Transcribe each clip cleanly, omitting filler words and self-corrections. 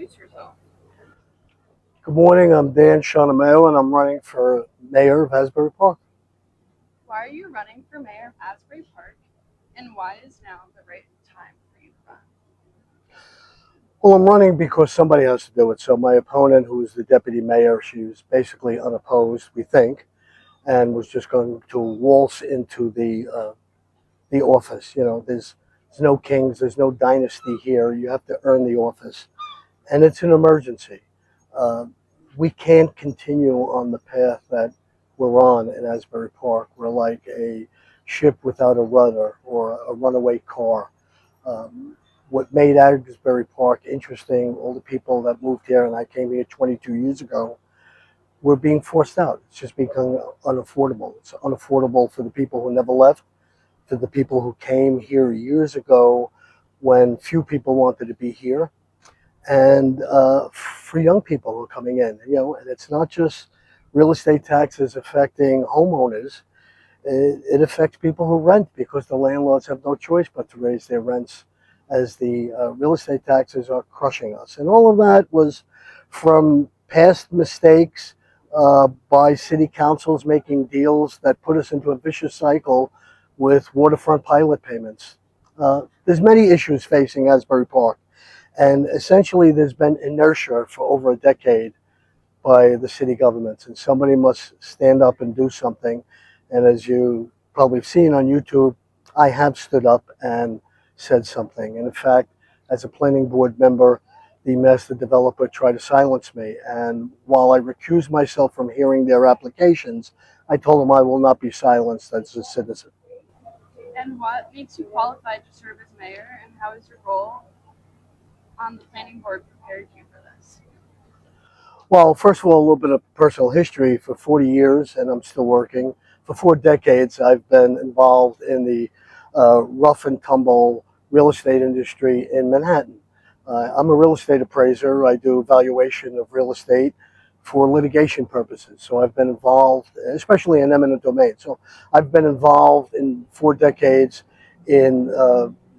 introduce yourself. Good morning, I'm Dan Sciannameo, and I'm running for mayor of Asbury Park. Why are you running for mayor of Asbury Park, and why is now the right time for you to run? Well, I'm running because somebody has to do it. So my opponent, who is the deputy mayor, she was basically unopposed, we think, and was just going to waltz into the office. You know, there's no kings, there's no dynasty here. You have to earn the office, and it's an emergency. Uh, we can't continue on the path that we're on in Asbury Park. We're like a ship without a rudder or a runaway car. What made Asbury Park interesting, all the people that moved here, and I came here 22 years ago, were being forced out. It's just becoming unaffordable. It's unaffordable for the people who never left, to the people who came here years ago when few people wanted to be here, and for young people who are coming in. You know, and it's not just real estate taxes affecting homeowners. It affects people who rent because the landlords have no choice but to raise their rents as the real estate taxes are crushing us. And all of that was from past mistakes by city councils making deals that put us into a vicious cycle with waterfront pilot payments. There's many issues facing Asbury Park, and essentially there's been inertia for over a decade by the city governments, and somebody must stand up and do something. And as you probably have seen on YouTube, I have stood up and said something. And in fact, as a planning board member, the master developer tried to silence me. And while I recused myself from hearing their applications, I told them I will not be silenced as a citizen. And what makes you qualified to serve as mayor, and how has your role on the planning board prepared you for this? Well, first of all, a little bit of personal history. For 40 years, and I'm still working, for 4 decades, I've been involved in the rough and tumble real estate industry in Manhattan. I'm a real estate appraiser. I do valuation of real estate for litigation purposes. So I've been involved, especially in eminent domain. So I've been involved in 4 decades in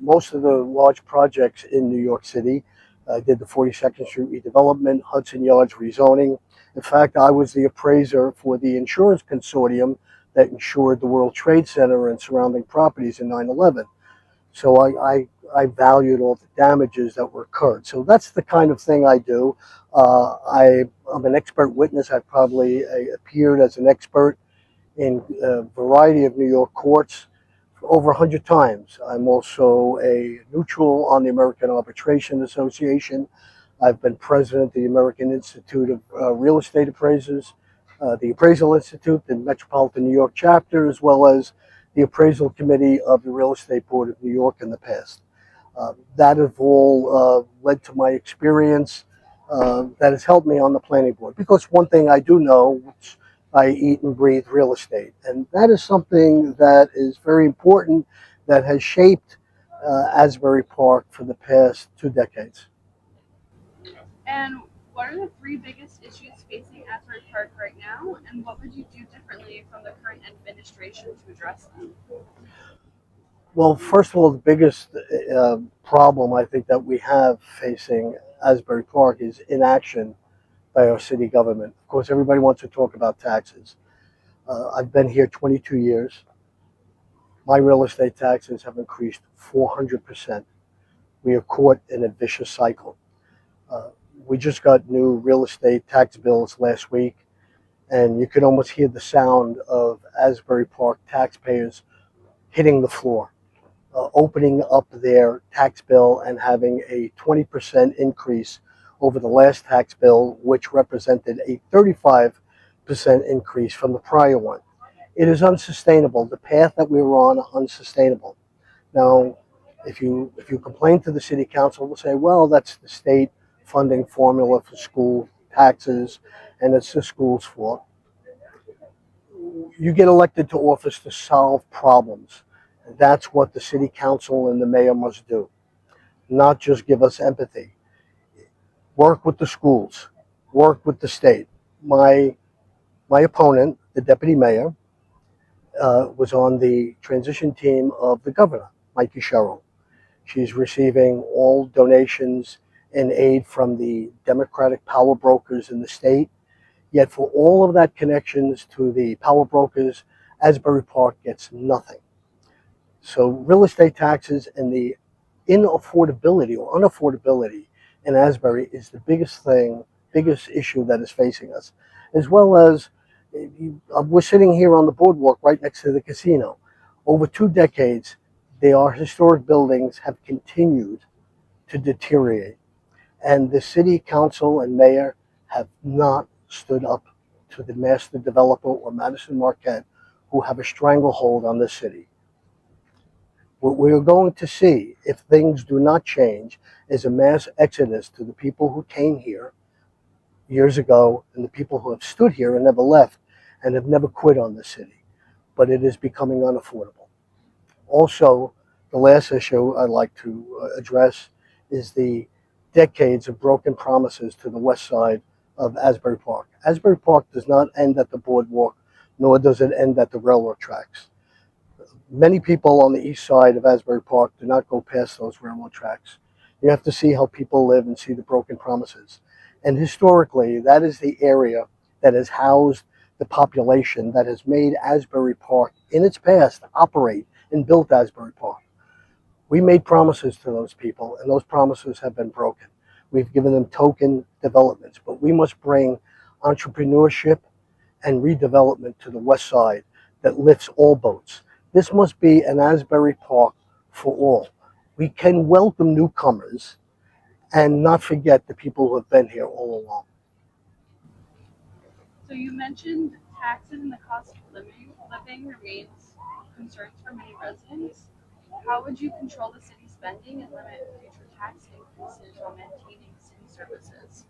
most of the large projects in New York City. I did the 42nd Street redevelopment, Hudson Yards rezoning. In fact, I was the appraiser for the insurance consortium that insured the World Trade Center and surrounding properties in 9/11. So I valued all the damages that were incurred. So that's the kind of thing I do. I'm an expert witness. I've probably appeared as an expert in a variety of New York courts over 100 times. I'm also a neutral on the American Arbitration Association. I've been president of the American Institute of Real Estate Appraisers, the Appraisal Institute, the Metropolitan New York chapter, as well as the Appraisal Committee of the Real Estate Board of New York in the past. That have all led to my experience that has helped me on the planning board. Because one thing I do know, which I eat and breathe real estate, and that is something that is very important that has shaped Asbury Park for the past 2 decades. And what are the three biggest issues facing Asbury Park right now, and what would you do differently from the current administration to address them? Well, first of all, the biggest problem I think that we have facing Asbury Park is inaction by our city government. Of course, everybody wants to talk about taxes. I've been here 22 years. My real estate taxes have increased 400%. We are caught in a vicious cycle. Uh, we just got new real estate tax bills last week, and you could almost hear the sound of Asbury Park taxpayers hitting the floor, opening up their tax bill and having a 20% increase over the last tax bill, which represented a 35% increase from the prior one. It is unsustainable. The path that we were on is unsustainable. Now, if you complain to the city council, they'll say, well, that's the state funding formula for school taxes, and it's the school's fault. You get elected to office to solve problems. And that's what the city council and the mayor must do, not just give us empathy. Work with the schools, work with the state. My opponent, the deputy mayor, was on the transition team of the governor, Mikey Sherrill. She's receiving all donations in aid from the Democratic power brokers in the state. Yet for all of that connections to the power brokers, Asbury Park gets nothing. So real estate taxes and the inaffordability or unaffordability in Asbury is the biggest issue that is facing us, as well as we're sitting here on the boardwalk right next to the casino. Over 2 decades, our historic buildings have continued to deteriorate, and the city council and mayor have not stood up to the master developer or Madison Marquette, who have a stranglehold on this city. What we're going to see, if things do not change, is a mass exodus to the people who came here years ago and the people who have stood here and never left and have never quit on the city. But it is becoming unaffordable. Also, the last issue I'd like to address is the decades of broken promises to the west side of Asbury Park. Asbury Park does not end at the boardwalk, nor does it end at the railroad tracks. Many people on the east side of Asbury Park do not go past those railroad tracks. You have to see how people live and see the broken promises. And historically, that is the area that has housed the population that has made Asbury Park in its past operate and built Asbury Park. We made promises to those people, and those promises have been broken. We've given them token developments, but we must bring entrepreneurship and redevelopment to the west side that lifts all boats. This must be an Asbury Park for all. We can welcome newcomers and not forget the people who have been here all along. So you mentioned taxes and the cost of living remains concerns for many residents. How would you control the city spending and limit future tax increases while maintaining city services?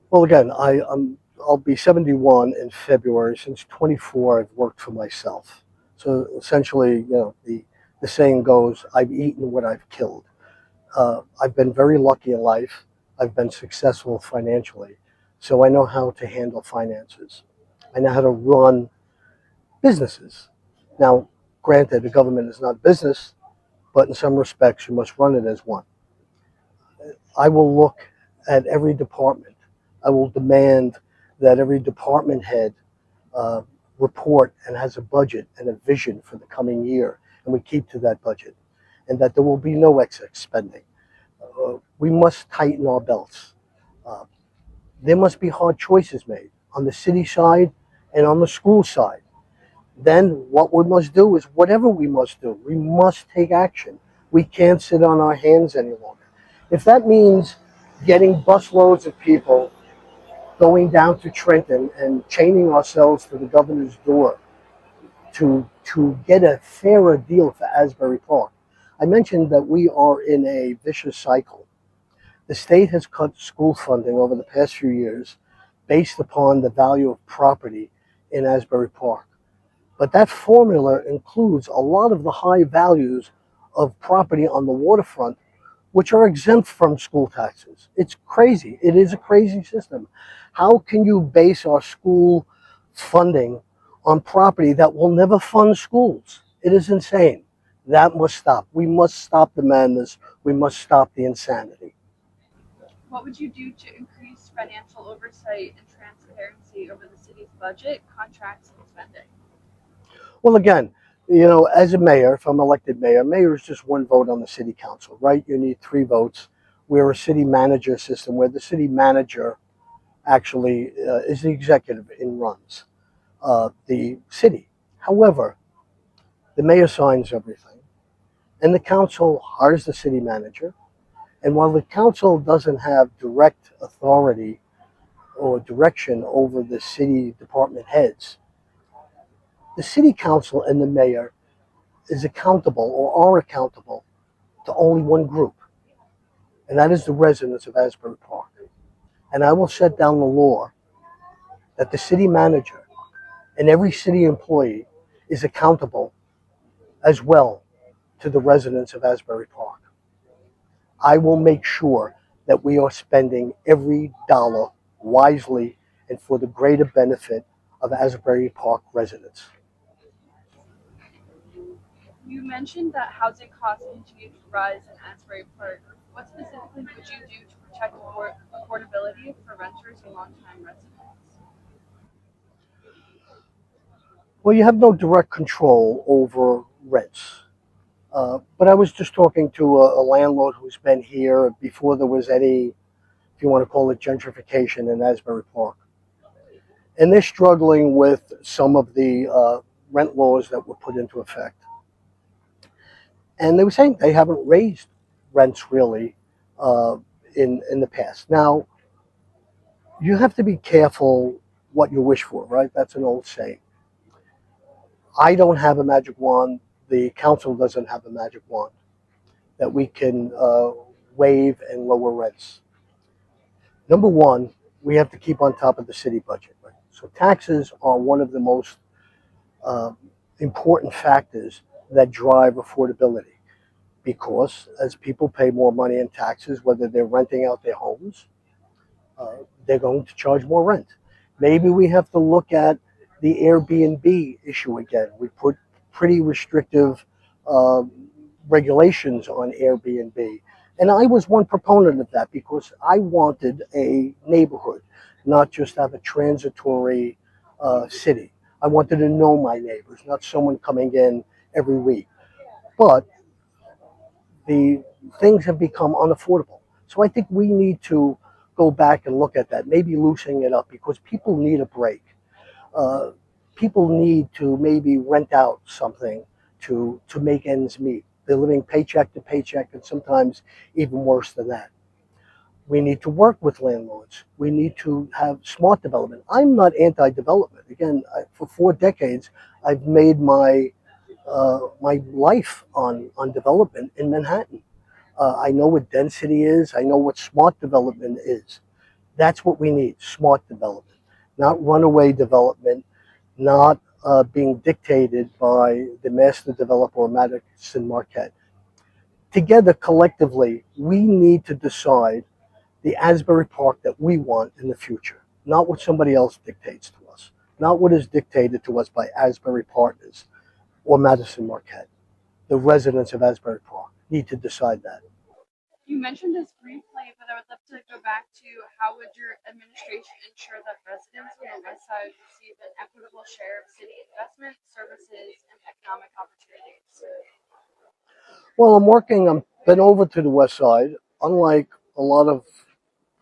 Well, again, I'll be 71 in February. Since 24, I've worked for myself. So essentially, the saying goes, I've eaten what I've killed. I've been very lucky in life. I've been successful financially. So I know how to handle finances. I know how to run businesses. Now, granted, the government is not business, but in some respects, you must run it as one. I will look at every department. I will demand that every department head uh, report and has a budget and a vision for the coming year, and we keep to that budget, and that there will be no excess spending. We must tighten our belts. Uh, there must be hard choices made on the city side and on the school side. Then what we must do is whatever we must do, we must take action. We can't sit on our hands any longer. If that means getting busloads of people going down to Trenton and chaining ourselves to the governor's door to get a fairer deal for Asbury Park. I mentioned that we are in a vicious cycle. The state has cut school funding over the past few years based upon the value of property in Asbury Park. But that formula includes a lot of the high values of property on the waterfront, which are exempt from school taxes. It's crazy. It is a crazy system. How can you base our school funding on property that will never fund schools? It is insane. That must stop. We must stop the madness. We must stop the insanity. What would you do to increase financial oversight and transparency over the city's budget, contracts, and spending? Well, again, as a mayor, if I'm elected mayor is just one vote on the city council, right? You need 3 votes. We're a city manager system where the city manager actually is the executive and runs the city. However, the mayor signs everything, and the council hires the city manager. And while the council doesn't have direct authority or direction over the city department heads, the city council and the mayor is accountable or are accountable to only one group, and that is the residents of Asbury Park. And I will set down the law that the city manager and every city employee is accountable as well to the residents of Asbury Park. I will make sure that we are spending every dollar wisely and for the greater benefit of Asbury Park residents. You mentioned that housing costs continue to rise in Asbury Park. What specifically would you do to protect affordability for renters and longtime residents? Well, you have no direct control over rents. But I was just talking to a landlord who's been here before there was any, if you want to call it gentrification in Asbury Park. And they're struggling with some of the rent laws that were put into effect. And they were saying they haven't raised rents really uh, in the past. Now, you have to be careful what you wish for, right? That's an old saying. I don't have a magic wand. The council doesn't have a magic wand that we can waive and lower rents. Number one, we have to keep on top of the city budget. Right? So taxes are one of the most uh, important factors that drive affordability because as people pay more money in taxes, whether they're renting out their homes, uh, they're going to charge more rent. Maybe we have to look at the Airbnb issue again. We put pretty restrictive uh, regulations on Airbnb. And I was one proponent of that because I wanted a neighborhood, not just have a transitory city. I wanted to know my neighbors, not someone coming in every week. But the things have become unaffordable. So I think we need to go back and look at that, maybe loosening it up because people need a break. Uh, People need to maybe rent out something to make ends meet. They're living paycheck to paycheck, and sometimes even worse than that. We need to work with landlords. We need to have smart development. I'm not anti-development. Again, for 4 decades, I've made my life on development in Manhattan. I know what density is. I know what smart development is. That's what we need, smart development, not runaway development, not being dictated by the master developer, Madison Marquette. Together, collectively, we need to decide the Asbury Park that we want in the future, not what somebody else dictates to us, not what is dictated to us by Asbury Partners or Madison Marquette. The residents of Asbury Park need to decide that. You mentioned this briefly, but I would love to go back to how would your administration ensure that residents on the west side receive an equitable share of city investment, services, and economic opportunities? Well, I've been over to the west side. Unlike a lot of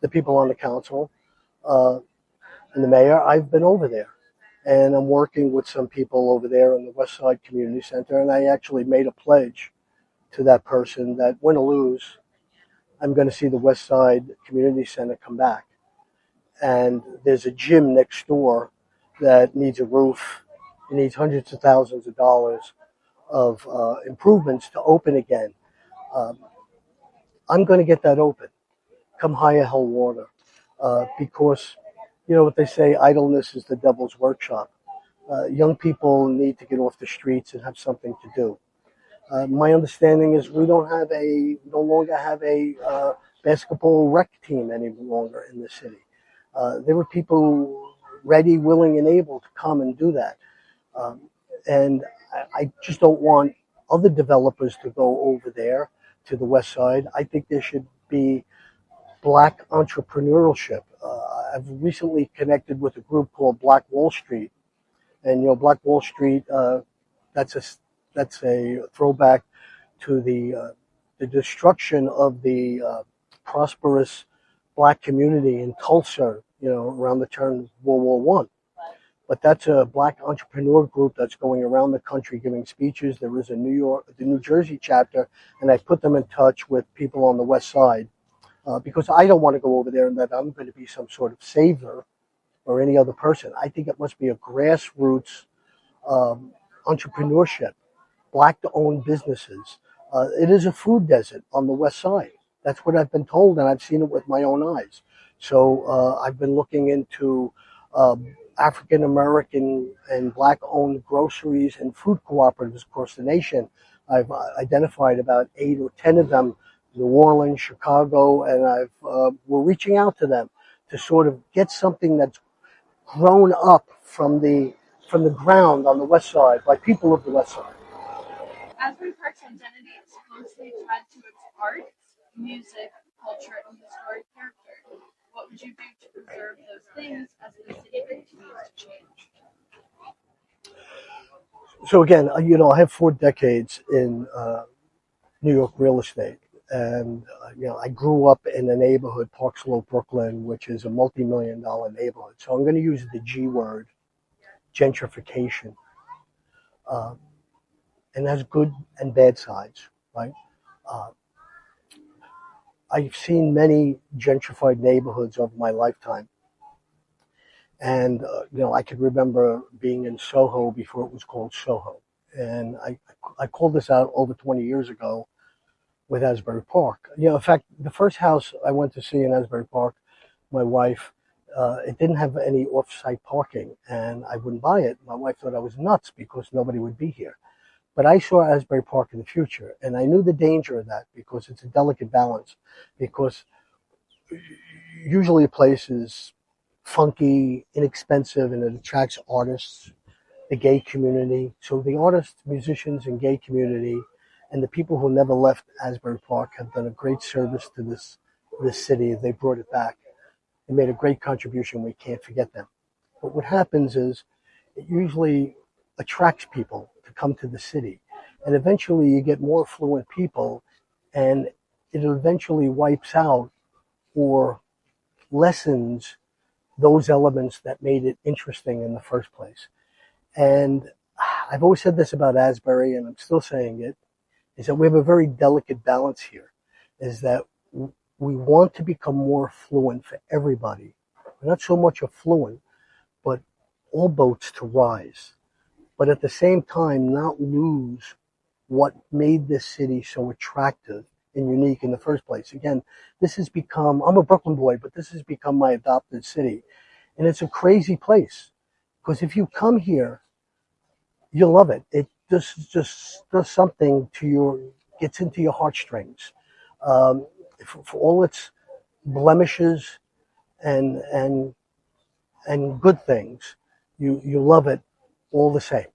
the people on the council uh, and the mayor, I've been over there. And I'm working with some people over there in the West Side Community Center. And I actually made a pledge to that person that win or lose, I'm going to see the West Side Community Center come back. And there's a gym next door that needs a roof. It needs hundreds of thousands of dollars of improvements to open again. Um, I'm going to get that open, come higher hell water, because you know what they say: idleness is the devil's workshop. Young people need to get off the streets and have something to do. My understanding is no longer have a basketball rec team any longer in the city. There were people ready, willing, and able to come and do that. Um, and I just don't want other developers to go over there to the west side. I think there should be black entrepreneurship. I've recently connected with a group called Black Wall Street, and you know, Black Wall Street. That's a that's a throwback to the destruction of the prosperous black community in Tulsa. You know, around the turn of World War I. But that's a black entrepreneur group that's going around the country giving speeches. There is the New Jersey chapter, and I put them in touch with people on the west side because I don't want to go over there and that I'm going to be some sort of savior or any other person. I think it must be a grassroots um, entrepreneurship, black to owned businesses. It is a food desert on the west side. That's what I've been told, and I've seen it with my own eyes. So I've been looking into African American and black owned groceries and food cooperatives across the nation. I've identified about 8 or 10 of them, New Orleans, Chicago, and we're reaching out to them to sort of get something that's grown up from the ground on the west side by people of the west side. Asbury Park's identity is closely tied to its arts, music, culture, and historic character. What would you do to preserve those things as the city continues to change? So again, I have 4 decades in New York real estate, and I grew up in a neighborhood, Park Slope, Brooklyn, which is a multi-million-dollar neighborhood. So I'm going to use the G word, gentrification, uh, and has good and bad sides, right? Uh, I've seen many gentrified neighborhoods over my lifetime. And, I could remember being in Soho before it was called Soho. And I called this out over 20 years ago with Asbury Park. In fact, the first house I went to see in Asbury Park, my wife, it didn't have any off-site parking, and I wouldn't buy it. My wife thought I was nuts because nobody would be here. But I saw Asbury Park in the future, and I knew the danger of that because it's a delicate balance. Because usually a place is funky, inexpensive, and it attracts artists, the gay community. So the artists, musicians, and gay community, and the people who never left Asbury Park have done a great service to this city. They brought it back. They made a great contribution. We can't forget them. But what happens is it usually attracts people to come to the city. And eventually you get more affluent people, and it eventually wipes out or lessens those elements that made it interesting in the first place. And I've always said this about Asbury, and I'm still saying it, is that we have a very delicate balance here, is that we want to become more affluent for everybody. We're not so much affluent, but all boats to rise. But at the same time, not lose what made this city so attractive and unique in the first place. Again, this has become, I'm a Brooklyn boy, but this has become my adopted city. And it's a crazy place because if you come here, you'll love it. It just does something to gets into your heartstrings. Um, for all its blemishes and and and good things, you love it all the same.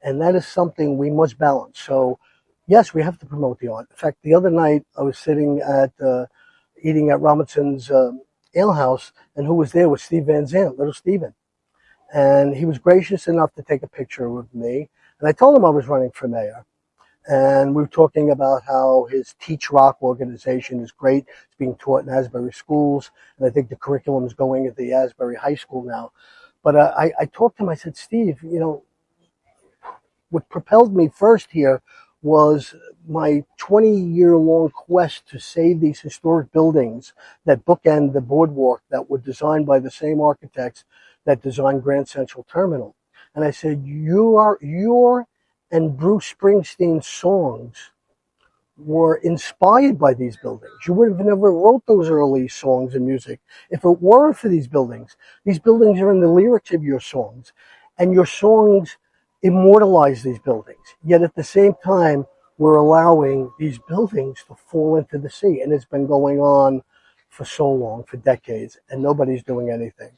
And that is something we must balance. So, yes, we have to promote the art. In fact, the other night I was sitting at eating at Robinson's Ale House, and who was there was Steve Van Zandt, Little Steven, and he was gracious enough to take a picture with me. And I told him I was running for mayor, and we were talking about how his Teach Rock organization is great. It's being taught in Asbury schools, and I think the curriculum is going at the Asbury High School now. But I talked to him. I said, Steve, what propelled me first here was my 20-year-long quest to save these historic buildings that bookend the boardwalk that were designed by the same architects that designed Grand Central Terminal. And I said, your and Bruce Springsteen's songs were inspired by these buildings. You would have never wrote those early songs and music if it weren't for these buildings. These buildings are in the lyrics of your songs, and your songs immortalize these buildings. Yet at the same time, we're allowing these buildings to fall into the sea, and it's been going on for so long, for decades, and nobody's doing anything.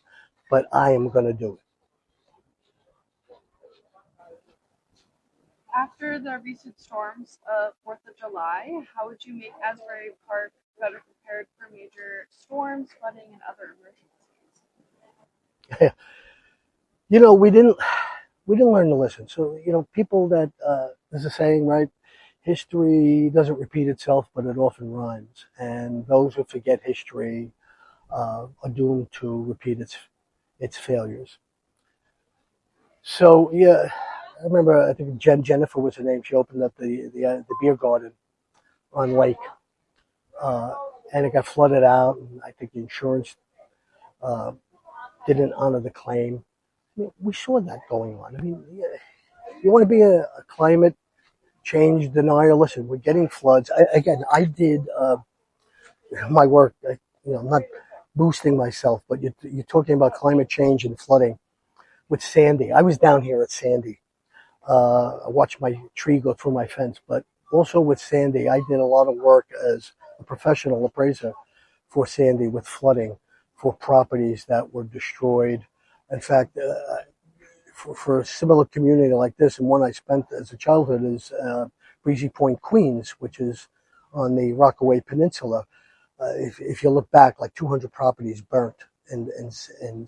But I am going to do it. After the recent storms of 4th of July, how would you make Asbury Park better prepared for major storms, flooding, and other emergencies? We didn't learn to listen. So people that there's a saying, right? History doesn't repeat itself, but it often rhymes. And those who forget history are doomed to repeat its failures. So yeah, I remember. I think Jennifer was her name. She opened up the beer garden on Lake, uh, and it got flooded out. And I think the insurance uh, didn't honor the claim. I mean, we saw that going on. I mean, yeah, you want to be a climate change denier? Listen, we're getting floods. I did my work. I'm not boosting myself, but you're talking about climate change and flooding with Sandy. I was down here at Sandy. I watched my tree go through my fence, but also with Sandy, I did a lot of work as a professional appraiser for Sandy with flooding for properties that were destroyed. In fact, for a similar community like this, and one I spent as a childhood, is Breezy Point, Queens, which is on the Rockaway Peninsula. If you look back, like 200 properties burnt in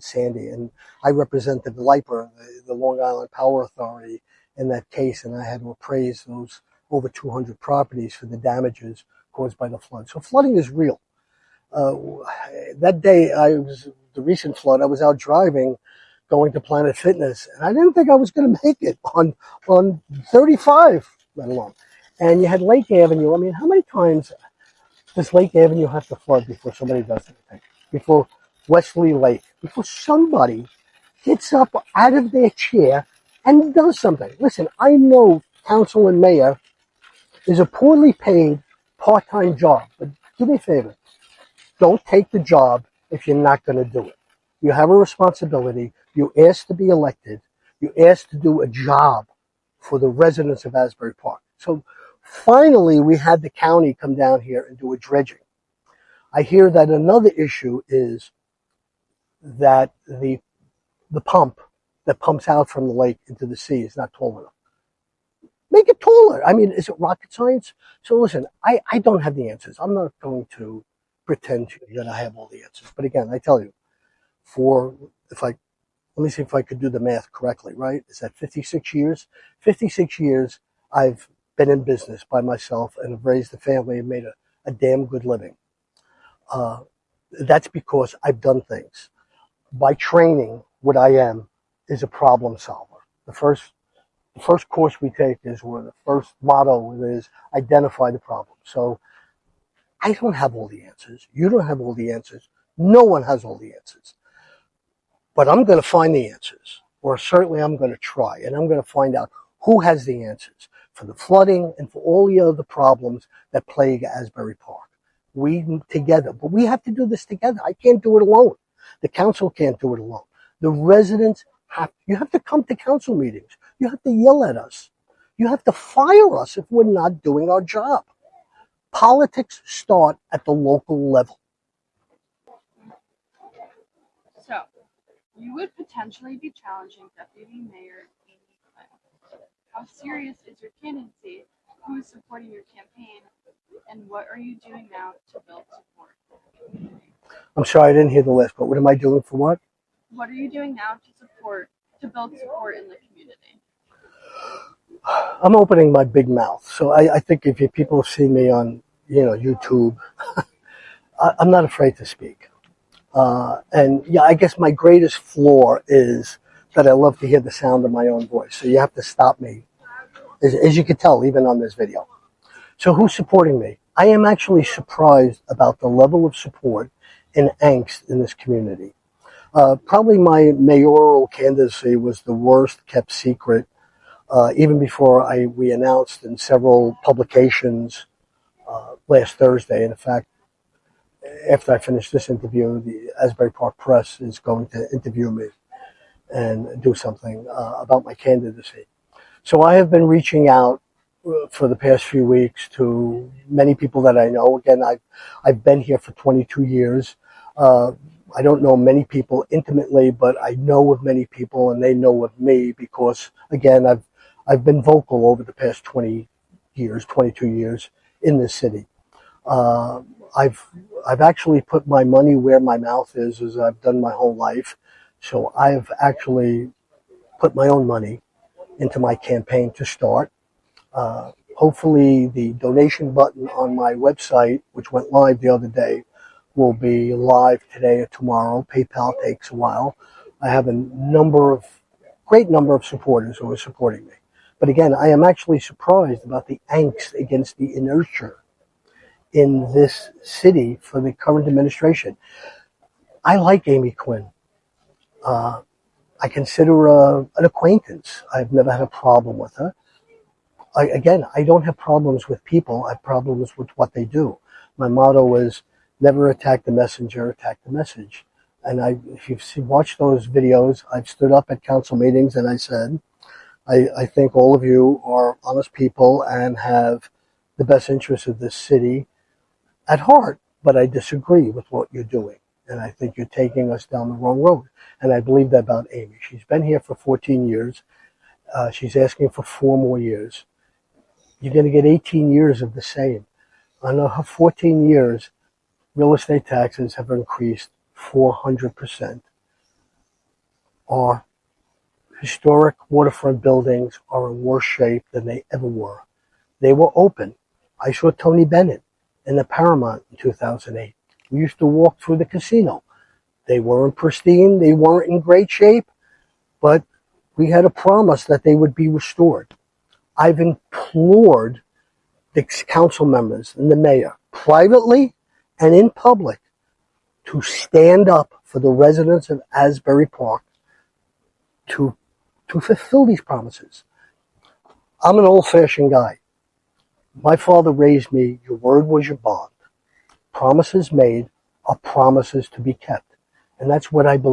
Sandy. And I represented the LIPA, the Long Island Power Authority, in that case, and I had to appraise those over 200 properties for the damages caused by the flood. So flooding is real. That day, the recent flood, I was out driving, going to Planet Fitness, and I didn't think I was going to make it on 35, let alone. And you had Lake Avenue. I mean, how many times does Lake Avenue have to flood before somebody does anything? Before Wesley Lake, before somebody gets up out of their chair and does something. Listen, I know council and mayor is a poorly paid part-time job, but do me a favor. Don't take the job if you're not going to do it. You have a responsibility. You asked to be elected. You asked to do a job for the residents of Asbury Park. So finally, we had the county come down here and do a dredging. I hear that another issue is that the pump that pumps out from the lake into the sea is not tall enough. Make it taller. I mean, is it rocket science? So listen, I don't have the answers. I'm not going to pretend to that I have all the answers. But again, I tell you, let me see if I could do the math correctly, right? Is that 56 years? 56 years I've been in business by myself and have raised a family and made a damn good living. That's because I've done things. By training, what I am is a problem solver. The first course we take is where the first motto is identify the problem. So I don't have all the answers. You don't have all the answers. No one has all the answers. But I'm going to find the answers, or certainly I'm going to try, and I'm going to find out who has the answers for the flooding and for all the other problems that plague Asbury Park. We together, but we have to do this together. I can't do it alone. The council can't do it alone. The residents you have to come to council meetings. You have to yell at us. You have to fire us if we're not doing our job. Politics start at the local level. So, you would potentially be challenging Deputy Mayor Amy Quinn. How serious is your candidacy? Who is supporting your campaign? And what are you doing now to build support? I'm sorry, I didn't hear the list, but what am I doing for what? What are you doing now to build support in the community? I'm opening my big mouth. So I think if people see me on, YouTube, I'm not afraid to speak. And yeah, I guess my greatest flaw is that I love to hear the sound of my own voice. So you have to stop me, as you can tell, even on this video. So who's supporting me? I am actually surprised about the level of support and angst in this community. Probably my mayoral candidacy was the worst kept secret, even before we announced in several publications last Thursday. And in fact, after I finish this interview, the Asbury Park Press is going to interview me and do something about my candidacy. So I have been reaching out for the past few weeks to many people that I know. Again, I've been here for 22 years. I don't know many people intimately, but I know of many people, and they know of me because, again, I've been vocal over the past 22 years in this city. I've actually put my money where my mouth is, as I've done my whole life. So I've actually put my own money into my campaign to start. Hopefully the donation button on my website, which went live the other day, will be live today or tomorrow. PayPal takes a while. I have a great number of supporters who are supporting me. But again, I am actually surprised about the angst against the inertia in this city for the current administration. I like Amy Quinn. I consider her an acquaintance. I've never had a problem with her. I don't have problems with people. I have problems with what they do. My motto is never attack the messenger, attack the message. And if you've watched those videos, I've stood up at council meetings and I said, I think all of you are honest people and have the best interests of this city at heart, but I disagree with what you're doing. And I think you're taking us down the wrong road. And I believe that about Amy. She's been here for 14 years. She's asking for 4 more years. you're going to get 18 years of the same. On 14 years, real estate taxes have increased 400%. Our historic waterfront buildings are in worse shape than they ever were. They were open. I saw Tony Bennett in the Paramount in 2008. We used to walk through the casino. They weren't pristine. They weren't in great shape, but we had a promise that they would be restored. I've implored the council members and the mayor, privately and in public, to stand up for the residents of Asbury Park to fulfill these promises. I'm an old-fashioned guy. My father raised me, your word was your bond. Promises made are promises to be kept. And that's what I believe.